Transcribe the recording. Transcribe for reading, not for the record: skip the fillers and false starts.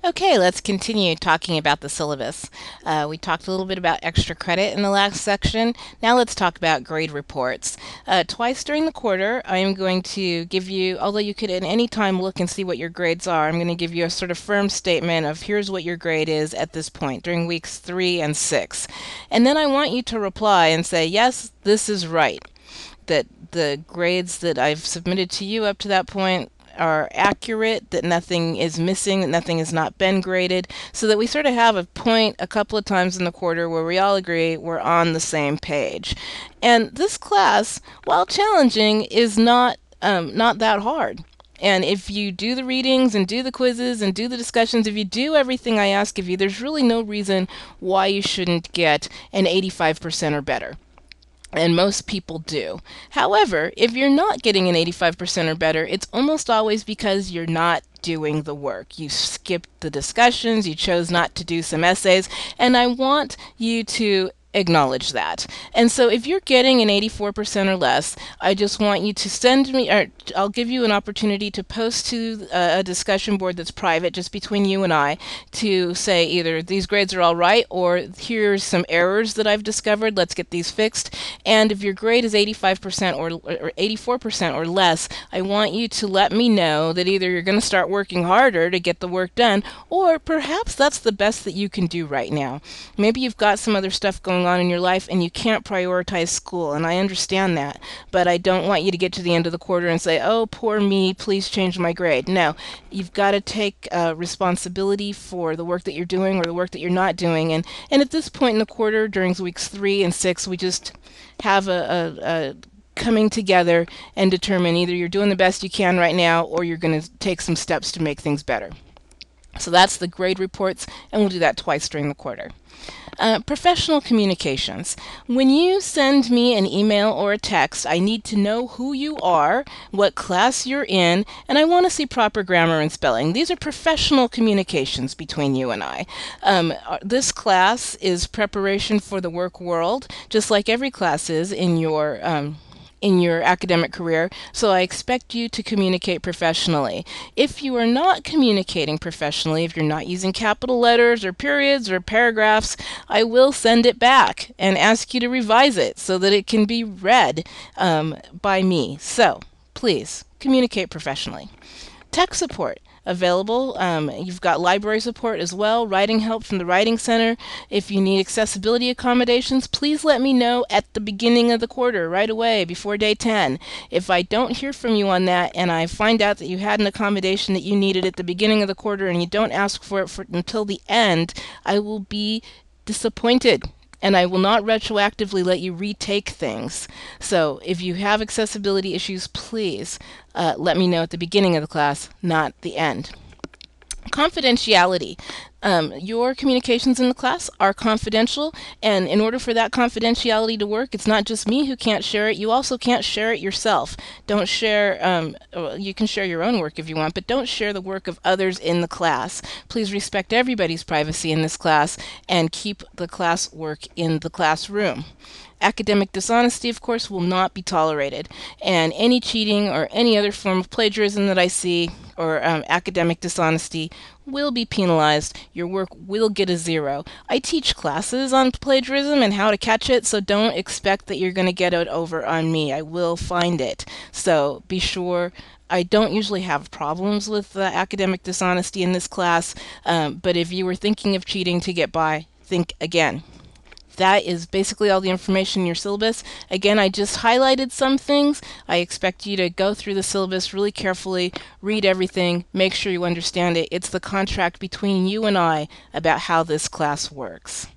Okay, let's continue talking about the syllabus. We talked a little bit about extra credit in the last section. Now let's talk about grade reports. Twice during the quarter, I am going to give you, although you could at any time look and see what your grades are, I'm going to give you a sort of firm statement of here's what your grade is at this point during weeks 3 and 6. And then I want you to reply and say, yes, this is right. That the grades that I've submitted to you up to that point are accurate, that nothing is missing, that nothing has not been graded, so that we sort of have a point a couple of times in the quarter where we all agree we're on the same page. And this class, while challenging, is not that hard. And if you do the readings and do the quizzes and do the discussions, if you do everything I ask of you, there's really no reason why you shouldn't get an 85% or better. And most people do. However, if you're not getting an 85% or better, it's almost always because you're not doing the work. You skipped the discussions, you chose not to do some essays, and I want you to acknowledge that. And so if you're getting an 84% or less, I just want you to send me, or I'll give you an opportunity to post to a discussion board that's private, just between you and I, to say either these grades are all right, or here's some errors that I've discovered, let's get these fixed. And if your grade is 85% or 84% or less, I want you to let me know that either you're going to start working harder to get the work done, or perhaps that's the best that you can do right now. Maybe you've got some other stuff going on in your life and you can't prioritize school, and I understand that, but I don't want you to get to the end of the quarter and say, oh, poor me, please change my grade. No, you've got to take responsibility for the work that you're doing or the work that you're not doing, and at this point in the quarter, during weeks 3 and 6, we just have a coming together and determine either you're doing the best you can right now or you're going to take some steps to make things better. So that's the grade reports, and we'll do that twice during the quarter. Professional communications. When you send me an email or a text, I need to know who you are, what class you're in, and I want to see proper grammar and spelling. These are professional communications between you and I. This class is preparation for the work world, just like every class is in your academic career, so I expect you to communicate professionally. If you are not communicating professionally, if you're not using capital letters or periods or paragraphs, I will send it back and ask you to revise it so that it can be read by me. So please communicate professionally. Tech support available. You've got library support as well, writing help from the Writing Center. If you need accessibility accommodations, please let me know at the beginning of the quarter, right away, before day 10. If I don't hear from you on that and I find out that you had an accommodation that you needed at the beginning of the quarter and you don't ask for it until the end, I will be disappointed. And I will not retroactively let you retake things. So if you have accessibility issues, please let me know at the beginning of the class, not the end. Confidentiality. Your communications in the class are confidential, and in order for that confidentiality to work, it's not just me who can't share it, you also can't share it yourself. Don't share, you can share your own work if you want, but don't share the work of others in the class. Please respect everybody's privacy in this class and keep the class work in the classroom. Academic dishonesty, of course, will not be tolerated, and any cheating or any other form of plagiarism that I see, or academic dishonesty, will be penalized. Your work will get a 0. I teach classes on plagiarism and how to catch it, so don't expect that you're going to get it over on me. I will find it. So be sure. I don't usually have problems with academic dishonesty in this class, but if you were thinking of cheating to get by, think again. That is basically all the information in your syllabus. Again, I just highlighted some things. I expect you to go through the syllabus really carefully, read everything, make sure you understand it. It's the contract between you and I about how this class works.